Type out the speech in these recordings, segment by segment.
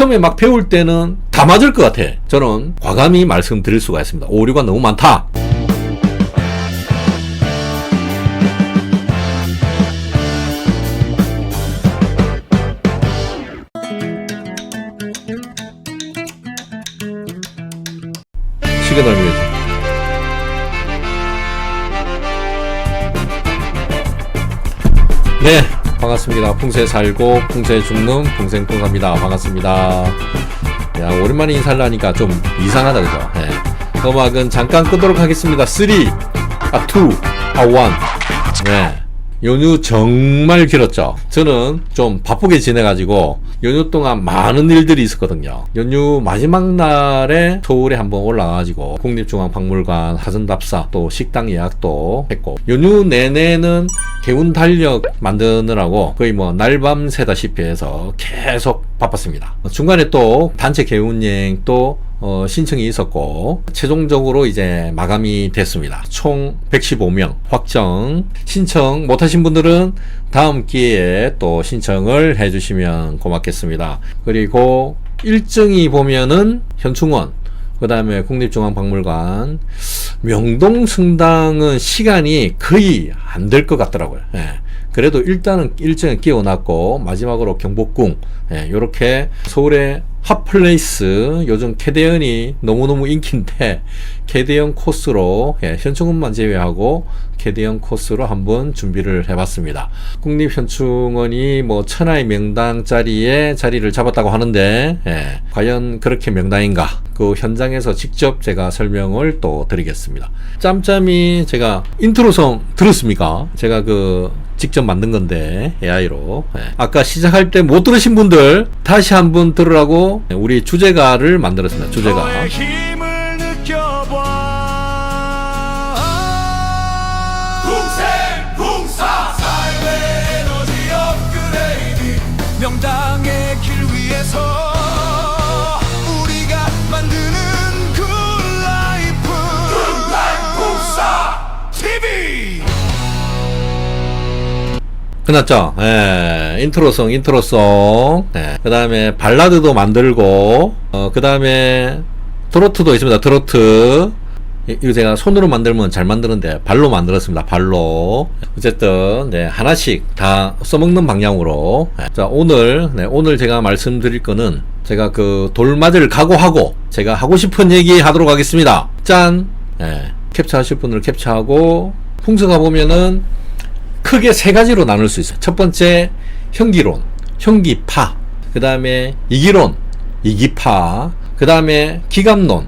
처음에 막 배울 때는 다 맞을 것 같아. 저는 과감히 말씀드릴 수가 있습니다. 오류가 너무 많다. 시그널 뮤직. 네, 반갑습니다. 풍수에 살고 풍수에 죽는 풍생풍사입니다. 반갑습니다. 야, 오랜만에 인사를 하니까 좀 이상하다, 그죠? 네. 음악은 잠깐 끄도록 하겠습니다. 3, 2, 1. 네. 연휴 정말 길었죠. 저는 좀 바쁘게 지내가지고 연휴 동안 많은 일들이 있었거든요. 연휴 마지막 날에 서울에 한번 올라가가지고 국립중앙박물관 사전답사 또 식당 예약도 했고, 연휴 내내는 개운 달력 만드느라고 거의 뭐 날밤 새다시피 해서 계속 바빴습니다. 중간에 또 단체 개운여행 또 신청이 있었고, 최종적으로 이제 마감이 됐습니다. 총 115명 확정. 신청 못하신 분들은 다음 기회에 또 신청을 해주시면 고맙겠습니다. 그리고 일정이 보면은 현충원, 그 다음에 국립중앙박물관, 명동성당은 시간이 거의 안 될 것 같더라고요. 예. 그래도 일단은 일정을 끼워놨고, 마지막으로 경복궁, 예, 요렇게 서울의 핫플레이스, 요즘 캐대언이 너무너무 인기인데 캐대언 코스로, 예, 현충원만 제외하고 캐대언 코스로 한번 준비를 해봤습니다. 국립현충원이 뭐 천하의 명당 자리에 자리를 잡았다고 하는데, 예, 과연 그렇게 명당인가? 그 현장에서 직접 제가 설명을 또 드리겠습니다. 짬짬이 제가 인트로송 들었습니까? 제가 그 직접 만든 건데 AI로. 예. 아까 시작할 때 못 들으신 분들 다시 한번 들으라고 우리 주제가를 만들었습니다. 주제가. 명당의 길 위에서 우리가 만드는 굿라이프 TV. 끝났죠? 예, 인트로송. 예, 그 다음에 발라드도 만들고, 그 다음에 트로트도 있습니다. 트로트. 이거 제가 손으로 만들면 잘 만드는데 발로 만들었습니다. 발로. 어쨌든 네, 하나씩 다 써먹는 방향으로. 자, 오늘 제가 말씀드릴 거는, 제가 그 돌맞을 각오하고 제가 하고 싶은 얘기 하도록 하겠습니다. 짠. 네, 캡처하실 분을 캡처하고, 풍수가 보면은 크게 세 가지로 나눌 수 있어요. 첫 번째, 형기론, 형기파. 그 다음에 이기론, 이기파. 그 다음에 기감론,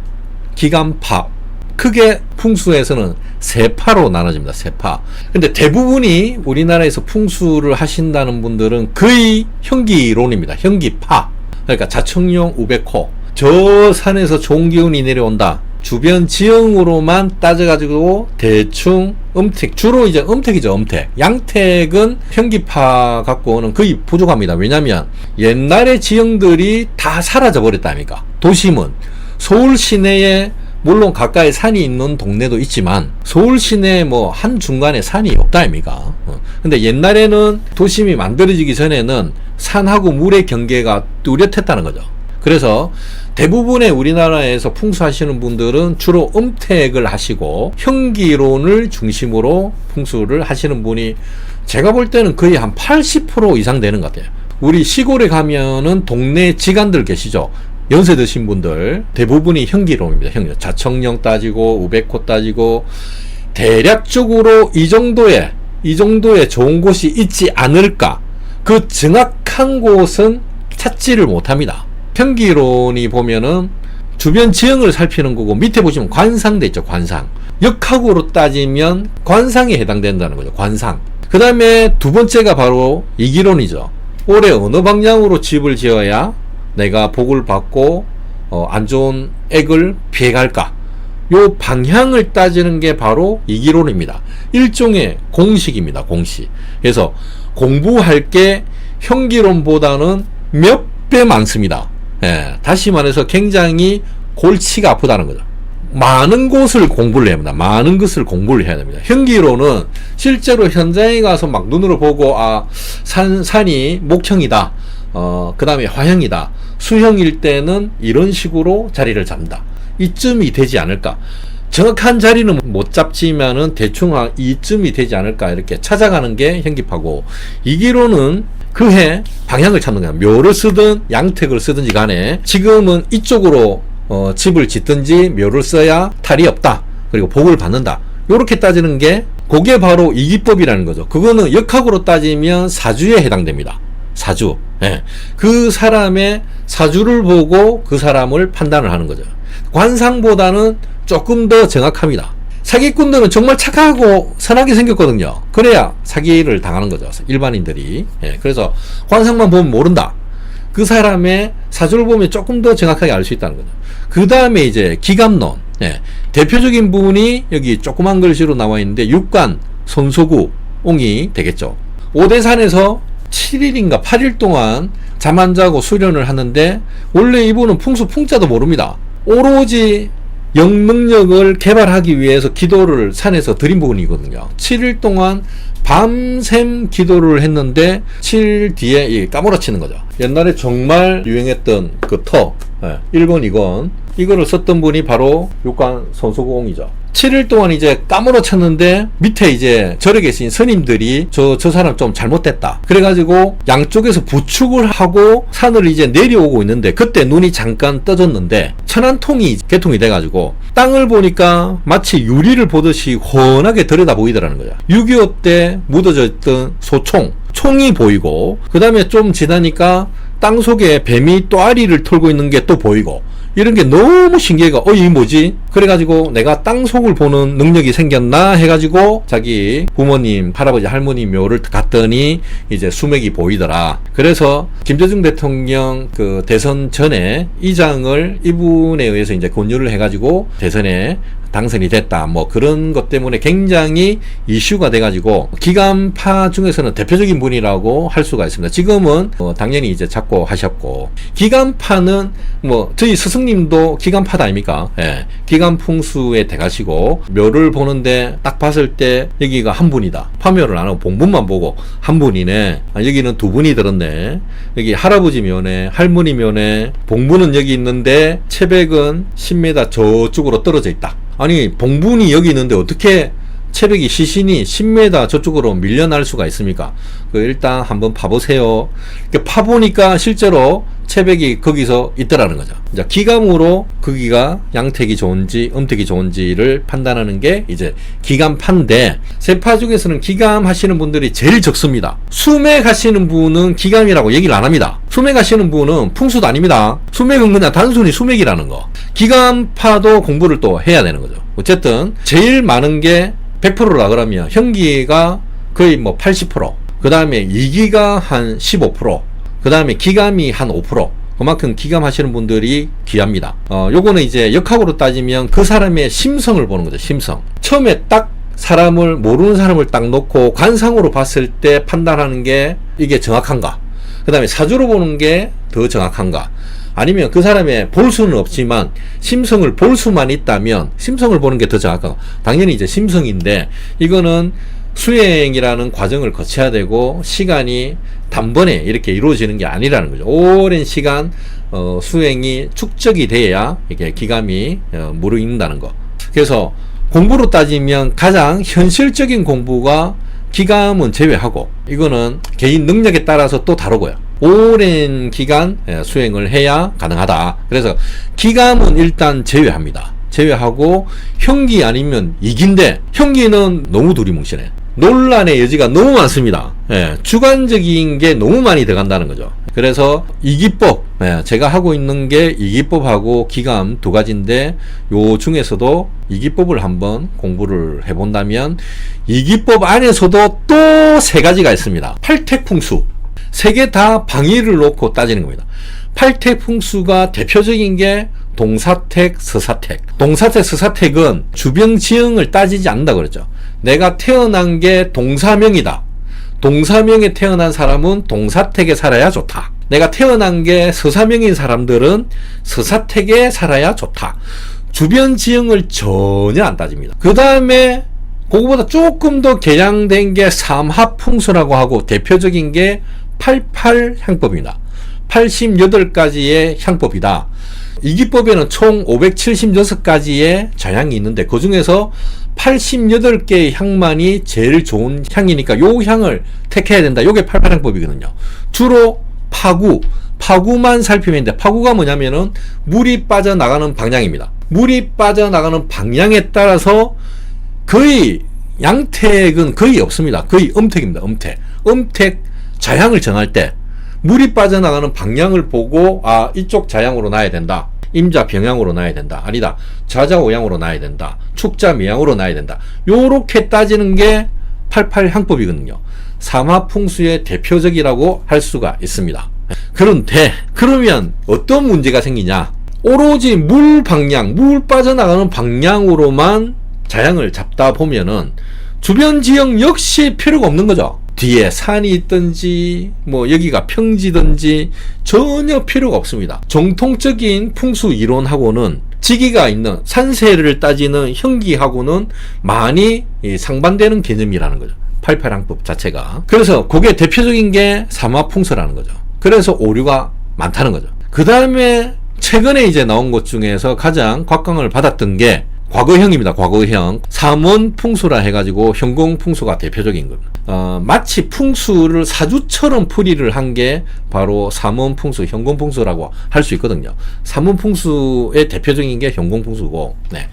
기감파. 크게 풍수에서는 세 파로 나눠집니다. 세 파. 근데 대부분이 우리나라에서 풍수를 하신다는 분들은 거의 형기론입니다. 형기파. 그러니까 자청용 우백호. 저 산에서 좋은 기운이 내려온다. 주변 지형으로만 따져가지고 대충 음택, 주로 이제 음택이죠. 음택. 양택은 형기파 갖고는 거의 부족합니다. 왜냐면 옛날의 지형들이 다 사라져 버렸다 아닙니까? 도심은 서울 시내에 물론 가까이 산이 있는 동네도 있지만 서울 시내 뭐 한중간에 산이 없다 아닙니까? 근데 옛날에는 도심이 만들어지기 전에는 산하고 물의 경계가 뚜렷했다는 거죠. 그래서 대부분의 우리나라에서 풍수하시는 분들은 주로 음택을 하시고 형기론을 중심으로 풍수를 하시는 분이 제가 볼 때는 거의 한 80% 이상 되는 것 같아요. 우리 시골에 가면은 동네 지간들 계시죠? 연세 드신 분들 대부분이 형기론입니다. 형기론. 자청령 따지고 우백호 따지고 대략적으로 이 정도의 좋은 곳이 있지 않을까. 그 정확한 곳은 찾지를 못합니다. 형기론이 보면은 주변 지형을 살피는 거고, 밑에 보시면 관상돼 있죠. 관상. 역학으로 따지면 관상에 해당된다는 거죠. 관상. 그 다음에 두 번째가 바로 이기론이죠. 올해 어느 방향으로 집을 지어야 내가 복을 받고 안 좋은 액을 피해갈까? 요 방향을 따지는 게 바로 이기론입니다. 일종의 공식입니다. 공식. 그래서 공부할 게 형기론보다는 몇 배 많습니다. 예, 다시 말해서 굉장히 골치가 아프다는 거죠. 많은 곳을 공부를 해야 합니다. 많은 것을 공부를 해야 됩니다. 형기론은 실제로 현장에 가서 막 눈으로 보고, 산이 목형이다. 그 다음에 화형이다. 수형일 때는 이런 식으로 자리를 잡는다. 이쯤이 되지 않을까. 정확한 자리는 못 잡지만은 대충 이쯤이 되지 않을까 이렇게 찾아가는 게 형기파고, 이기로는 그해 방향을 찾는 거야. 묘를 쓰든 양택을 쓰든지 간에 지금은 이쪽으로 집을 짓든지 묘를 써야 탈이 없다, 그리고 복을 받는다, 요렇게 따지는 게 그게 바로 이기법이라는 거죠. 그거는 역학으로 따지면 사주에 해당됩니다. 사주. 예. 그 사람의 사주를 보고 그 사람을 판단을 하는 거죠. 관상보다는 조금 더 정확합니다. 사기꾼들은 정말 착하고 선하게 생겼거든요. 그래야 사기를 당하는 거죠, 일반인들이. 예. 그래서 관상만 보면 모른다. 그 사람의 사주를 보면 조금 더 정확하게 알 수 있다는 거죠. 그 다음에 이제 기감론. 예. 대표적인 부분이 여기 조그만 글씨로 나와 있는데 육관 손소구옹이 되겠죠. 오대산에서 7일인가 8일 동안 잠 안 자고 수련을 하는데, 원래 이분은 풍수 풍자도 모릅니다. 오로지 영능력을 개발하기 위해서 기도를 산에서 드린 부분이거든요. 7일 동안 밤샘 기도를 했는데 7일 뒤에 까무러치는 거죠. 옛날에 정말 유행했던 그 터, 1권 2권 이거를 썼던 분이 바로 육관 손소구옹이죠. 7일 동안 이제 까무러쳤는데 밑에 이제 절에 계신 스님들이 저 사람 좀 잘못됐다, 그래가지고 양쪽에서 부축을 하고 산을 이제 내려오고 있는데, 그때 눈이 잠깐 떠졌는데 천안통이 개통이 돼가지고 땅을 보니까 마치 유리를 보듯이 훤하게 들여다 보이더라는 거야. 6.25 때 묻어져 있던 총이 보이고, 그 다음에 좀 지나니까 땅 속에 뱀이 또아리를 털고 있는 게 또 보이고, 이런 게 너무 신기해가, 이게 뭐지? 그래가지고 내가 땅속을 보는 능력이 생겼나 해가지고 자기 부모님, 할아버지, 할머니 묘를 갔더니 이제 수맥이 보이더라. 그래서 김대중 대통령 그 대선 전에 이장을 이분에 의해서 이제 권유를 해가지고 대선에 당선이 됐다, 뭐 그런 것 때문에 굉장히 이슈가 돼가지고 기감파 중에서는 대표적인 분이라고 할 수가 있습니다. 지금은 당연히 이제 잡고 하셨고, 기감파는 뭐 저희 스승님도 기감파다 아닙니까? 예. 기감풍수의 대가시고, 묘를 보는데 딱 봤을 때 여기가 한 분이다, 파묘를 안 하고 봉분만 보고 한 분이네, 여기는 두 분이 들었네, 여기 할아버지 묘네, 할머니 묘네, 봉분은 여기 있는데 채백은 10m 저쪽으로 떨어져 있다. 아니 봉분이 여기 있는데 어떻게 채백이 시신이 10m 저쪽으로 밀려날 수가 있습니까? 일단 한번 파보세요. 파보니까 실제로 채백이 거기서 있더라는 거죠. 이제 기감으로 거기가 양택이 좋은지 음택이 좋은지를 판단하는 게 이제 기감파인데, 세파 중에서는 기감 하시는 분들이 제일 적습니다. 수맥 하시는 분은 기감이라고 얘기를 안 합니다. 수맥 하시는 분은 풍수도 아닙니다. 수맥은 그냥 단순히 수맥이라는 거. 기감파도 공부를 또 해야 되는 거죠. 어쨌든 제일 많은 게 100%라 그러면 형기가 거의 뭐 80%, 그 다음에 이기가 한 15%, 그 다음에 기감이 한 5%, 그만큼 기감 하시는 분들이 귀합니다. 요거는 이제 역학으로 따지면 그 사람의 심성을 보는 거죠. 심성. 처음에 딱 사람을, 모르는 사람을 딱 놓고 관상으로 봤을 때 판단하는 게 이게 정확한가, 그 다음에 사주로 보는 게 더 정확한가, 아니면 그 사람의 볼 수는 없지만 심성을 볼 수만 있다면 심성을 보는 게 더 정확한가. 당연히 이제 심성인데, 이거는 수행이라는 과정을 거쳐야 되고 시간이 단번에 이렇게 이루어지는 게 아니라는 거죠. 오랜 시간 수행이 축적이 돼야 이게 기감이 무르익는다는 거. 그래서 공부로 따지면 가장 현실적인 공부가 기감은 제외하고, 이거는 개인 능력에 따라서 또 다르고요. 오랜 기간 수행을 해야 가능하다. 그래서 기감은 일단 제외합니다. 제외하고 형기 아니면 이기인데, 형기는 너무 두리뭉실해. 논란의 여지가 너무 많습니다. 주관적인 게 너무 많이 들어간다는 거죠. 그래서 이기법, 제가 하고 있는 게 이기법하고 기감 두 가지인데, 요 중에서도 이기법을 한번 공부를 해본다면 이기법 안에서도 또 세 가지가 있습니다. 팔택풍수, 세 개 다 방위를 놓고 따지는 겁니다. 팔택풍수가 대표적인 게 동사택, 서사택. 동사택, 서사택은 주병 지형을 따지지 않는다 그랬죠. 내가 태어난 게 동사명이다. 동사명에 태어난 사람은 동사택에 살아야 좋다. 내가 태어난 게 서사명인 사람들은 서사택에 살아야 좋다. 주변 지형을 전혀 안 따집니다. 그 다음에 그거보다 조금 더 개량된 게 삼합풍수라고 하고, 대표적인 게 88향법입니다. 88가지의 향법이다. 이기법에는 총 576가지의 자향이 있는데 그 중에서 88개의 향만이 제일 좋은 향이니까 요 향을 택해야 된다. 요게 88향법이거든요. 주로 파구만 살피면 되는데, 파구가 뭐냐면은 물이 빠져나가는 방향입니다. 물이 빠져나가는 방향에 따라서 거의 양택은 거의 없습니다. 거의 음택입니다. 음택 자향을 정할 때 물이 빠져나가는 방향을 보고 이쪽 자향으로 놔야 된다. 임자 병향으로 놔야 된다. 아니다. 자자 오향으로 놔야 된다. 축자 미향으로 놔야 된다. 요렇게 따지는 게 88향법이거든요. 삼화풍수의 대표적이라고 할 수가 있습니다. 그런데 그러면 어떤 문제가 생기냐? 오로지 물 빠져나가는 방향으로만 자향을 잡다 보면은 주변 지형 역시 필요가 없는 거죠. 뒤에 산이 있든지 여기가 평지든지 전혀 필요가 없습니다. 정통적인 풍수 이론하고는 지기가 있는 산세를 따지는 형기하고는 많이 상반되는 개념이라는 거죠. 88향법 자체가. 그래서 그게 대표적인 게 삼화풍수라는 거죠. 그래서 오류가 많다는 거죠. 그 다음에 최근에 이제 나온 것 중에서 가장 곽광을 받았던 게 과거형입니다. 과거형. 삼원풍수라 해가지고 현공풍수가 대표적인 겁니다. 마치 풍수를 사주처럼 풀이를 한 게 바로 삼원풍수, 현공풍수라고 할 수 있거든요. 삼원풍수의 대표적인 게 현공풍수고, 네.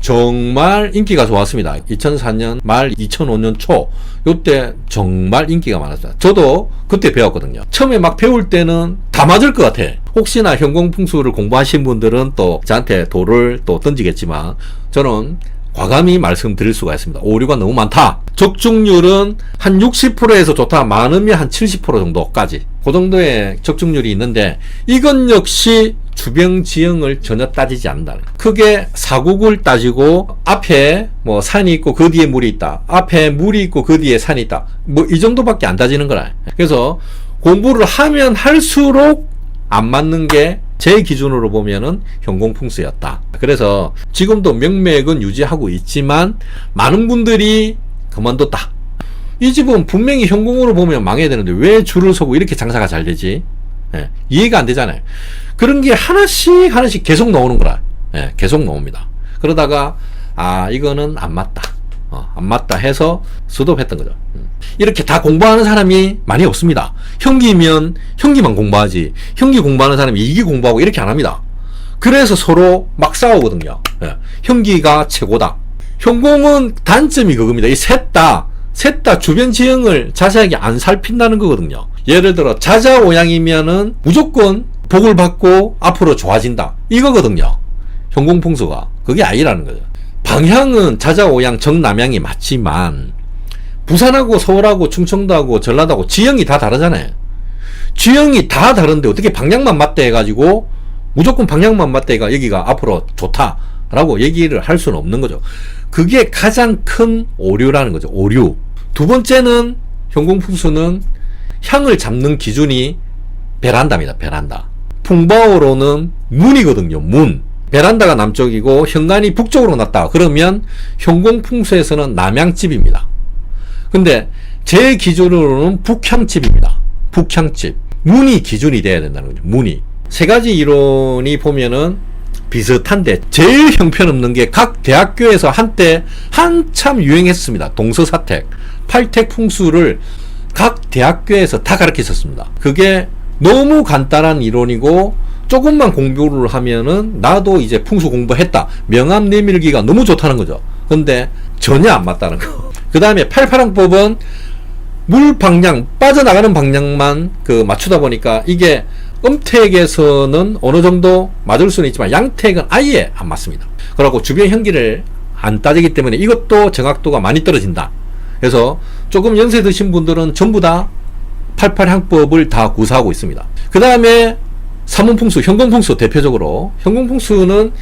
정말 인기가 좋았습니다. 2004년 말 2005년 초 요때 정말 인기가 많았어요. 저도 그때 배웠거든요. 처음에 막 배울 때는 다 맞을 것 같아. 혹시나 현공풍수를 공부하신 분들은 또 저한테 돌을 또 던지겠지만 저는 과감히 말씀드릴 수가 있습니다. 오류가 너무 많다. 적중률은 한 60%에서 좋다. 많으면 한 70% 정도까지. 그 정도의 적중률이 있는데 이건 역시 주변 지형을 전혀 따지지 않는다는 거예요. 크게 사국을 따지고 앞에 산이 있고 그 뒤에 물이 있다. 앞에 물이 있고 그 뒤에 산이 있다. 이 정도밖에 안 따지는 거라. 그래서 공부를 하면 할수록 안 맞는 게 제 기준으로 보면은 현공풍수였다. 그래서 지금도 명맥은 유지하고 있지만 많은 분들이 그만뒀다. 이 집은 분명히 현공으로 보면 망해야 되는데 왜 줄을 서고 이렇게 장사가 잘 되지? 이해가 안 되잖아요. 그런 게 하나씩 계속 나오는 거라. 계속 나옵니다. 그러다가 이거는 안 맞다. 안 맞다 해서 스톱했던 거죠. 이렇게 다 공부하는 사람이 많이 없습니다. 형기면 형기만 공부하지, 형기 공부하는 사람이 이기 공부하고 이렇게 안 합니다. 그래서 서로 막 싸우거든요. 형기가 최고다. 현공은 단점이 그겁니다. 이 셋 다 주변 지형을 자세하게 안 살핀다는 거거든요. 예를 들어 자자오양이면은 무조건 복을 받고 앞으로 좋아진다 이거거든요. 현공풍수가. 그게 아니라는 거죠. 방향은 자자오양 정남향이 맞지만 부산하고 서울하고 충청도하고 전라도하고 지형이 다 다르잖아요. 지형이 다 다른데 어떻게 방향만 맞대 해가지고 무조건 방향만 맞대 해가 여기가 앞으로 좋다라고 얘기를 할 수는 없는 거죠. 그게 가장 큰 오류라는 거죠. 오류. 두 번째는 현공풍수는 향을 잡는 기준이 베란다입니다. 베란다. 풍바오로는 문이거든요. 문. 베란다가 남쪽이고 현관이 북쪽으로 났다. 그러면 현공풍수에서는 남향집입니다. 근데 제 기준으로는 북향집입니다. 북향집. 문이 기준이 돼야 된다는 거죠. 문이. 세 가지 이론이 보면은 비슷한데 제일 형편없는 게 각 대학교에서 한때 한참 유행했습니다. 동서사택, 팔택 풍수를 각 대학교에서 다 가르쳤었습니다. 그게 너무 간단한 이론이고 조금만 공부를 하면은 나도 이제 풍수 공부했다. 명암 내밀기가 너무 좋다는 거죠. 근데 전혀 안 맞다는 거. 그 다음에 88항법은 물 방향, 빠져나가는 방향만 맞추다 보니까 이게 음택에서는 어느 정도 맞을 수는 있지만 양택은 아예 안 맞습니다. 그리고 주변 현기를 안 따지기 때문에 이것도 정확도가 많이 떨어진다. 그래서 조금 연세 드신 분들은 전부 다 88항법을 다 구사하고 있습니다. 그 다음에 삼원풍수, 현공풍수 대표적으로 현공풍수는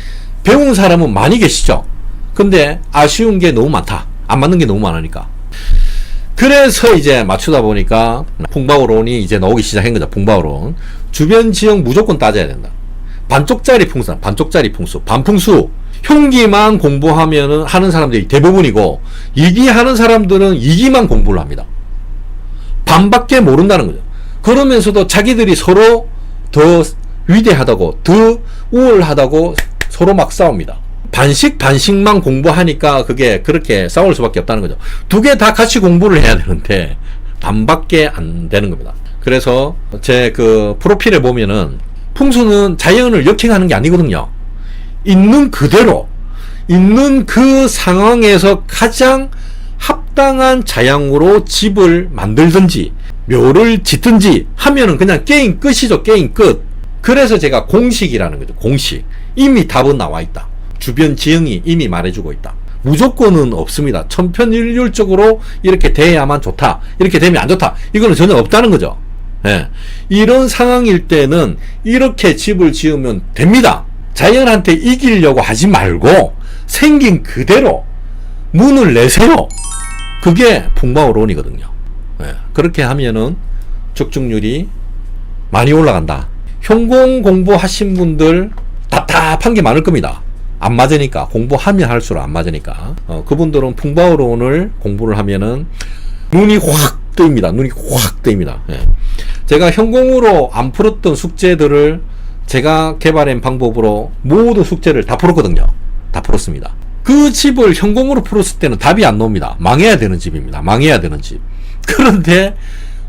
배운 사람은 많이 계시죠. 근데 아쉬운 게 너무 많다. 안 맞는 게 너무 많으니까. 그래서 이제 맞추다 보니까 풍바오론이 이제 나오기 시작한 거죠. 풍바오론. 주변 지형 무조건 따져야 된다. 반쪽짜리 풍수, 반쪽짜리 풍수, 반풍수. 형기만 공부하면은 하는 사람들이 대부분이고 이기 하는 사람들은 이기만 공부를 합니다. 반밖에 모른다는 거죠. 그러면서도 자기들이 서로 더 위대하다고, 더 우월하다고 서로 막 싸웁니다. 반씩만 공부하니까 그게 그렇게 싸울 수밖에 없다는 거죠. 두 개 다 같이 공부를 해야 되는데 반밖에 안 되는 겁니다. 그래서 제 그 프로필에 보면은 풍수는 자연을 역행하는 게 아니거든요. 있는 그대로, 있는 그 상황에서 가장 합당한 자양으로 집을 만들든지 묘를 짓든지 하면은 그냥 게임 끝이죠. 게임 끝. 그래서 제가 공식이라는 거죠. 공식. 이미 답은 나와 있다. 주변 지형이 이미 말해주고 있다. 무조건은 없습니다. 천편일률적으로 이렇게 돼야만 좋다, 이렇게 되면 안 좋다, 이거는 전혀 없다는 거죠. 예. 이런 상황일 때는 이렇게 집을 지으면 됩니다. 자연한테 이기려고 하지 말고 생긴 그대로 문을 내세요. 그게 풍마오론이거든요. 예. 그렇게 하면은 적중률이 많이 올라간다. 현공 공부하신 분들 답답한 게 많을 겁니다. 안 맞으니까, 공부하면 할수록 안 맞으니까. 그분들은 풍마오론을 공부를 하면은 눈이 확 뜨입니다. 눈이 확 뜨입니다. 예. 제가 현공으로 안 풀었던 숙제들을 제가 개발한 방법으로 모든 숙제를 다 풀었거든요. 다 풀었습니다. 그 집을 현공으로 풀었을 때는 답이 안 나옵니다. 망해야 되는 집입니다. 망해야 되는 집. 그런데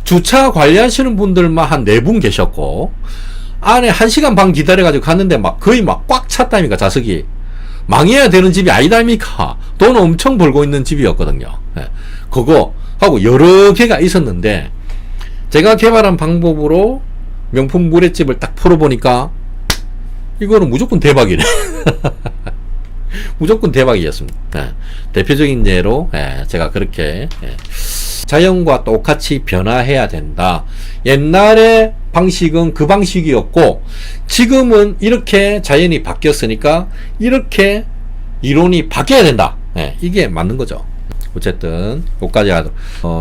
주차 관리하시는 분들만 한 4분 계셨고, 안에 1시간 반 기다려가지고 갔는데 막 거의 막 꽉 찼다니까, 좌석이. 망해야 되는 집이 아니다니까. 돈 엄청 벌고 있는 집이었거든요. 예. 그거 하고 여러 개가 있었는데, 제가 개발한 방법으로 명품 물회집을 딱 풀어보니까 이거는 무조건 대박이네. 무조건 대박이었습니다. 예. 대표적인 예로 제가 그렇게 자연과 똑같이 변화해야 된다. 옛날의 방식은 그 방식이었고 지금은 이렇게 자연이 바뀌었으니까 이렇게 이론이 바뀌어야 된다. 이게 맞는 거죠. 어쨌든 여기까지 하도록.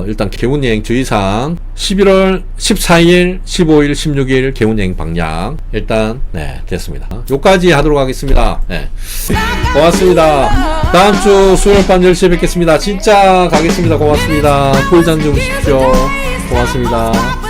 일단 개운여행 주의사항 11월 14일, 15일, 16일 개운여행 방향 일단 됐습니다. 여기까지 하도록 하겠습니다. 고맙습니다. 다음주 수요일 밤 10시에 뵙겠습니다. 진짜 가겠습니다. 고맙습니다. 꿀잠 주무십시오. 고맙습니다.